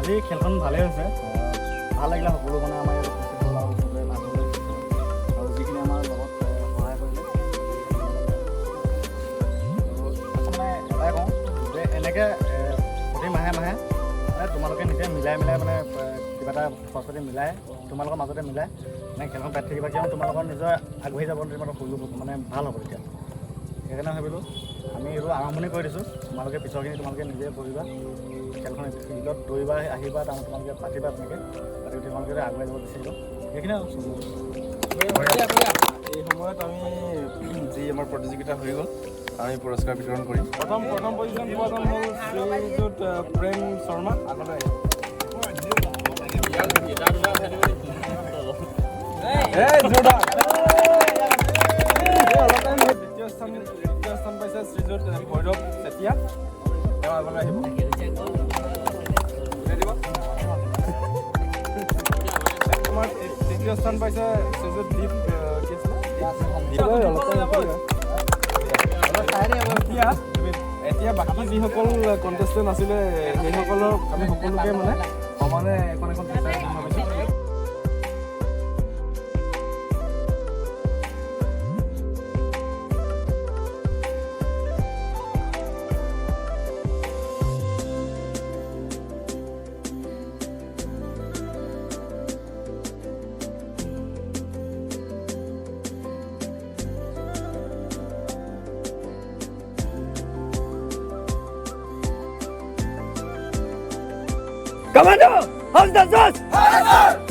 আজি খেলখন ভালেই হৈছে, ভাল লাগিলে সকলো মানে আমাৰ আৰু যিখিনি আমাৰ লগত সহায় কৰিলে মানে এটাই কওঁ যে এনেকৈ প্ৰতি মাহে মাহে মানে তোমালোকে নিজে মিলাই মানে কিবা এটা খৰচ পাতি মিলাই তোমালোকৰ মাজতে মিলাই মানে খেলখন পাতি থাকিবা, কিয়নো তোমালোকৰ নিজৰ আগবাঢ়ি যাব তোমালোকৰ সুযোগ মানে ভাল হ'ব তেতিয়া। সেইকাৰণে ভাবিলোঁ আমি এইটো আৰম্ভণি কৰি দিছোঁ, তোমালোকে পিছৰখিনি তোমালোকে নিজে পঢ়িবা, খেলখন ফিল্ডত দৌৰিবা আহিবা, তাৰমানে তোমালোকে পাতিবা, তেনেকৈ পাতি তোমালোকে আগুৱাই যাব বিচাৰিব। সেইখিনিয়ে এই সময়ত আমি যি আমাৰ প্ৰতিযোগিতা হৈ গ'ল আমি পুৰস্কাৰ বিতৰণ কৰিম। প্ৰথম পজিশ্যন পোৱাজন হ'ল শ্ৰীযুত প্ৰেম শৰ্মা। আগলৈ দ্বিতীয় স্থান পাইছে শ্ৰীযুত ভৈৰৱ চেতিয়া, তেওঁ আগলৈ আহিব। আমাৰ তৃতীয় স্থান পাইছে শ্ৰীযুত দীপ, এতিয়া বাকী যিসকল কণ্টেষ্টেণ্ট আছিলে সেইসকলক আমি সকলোকে মানে সমানে এখন ভাবিছোঁ। Commander, how's the sauce?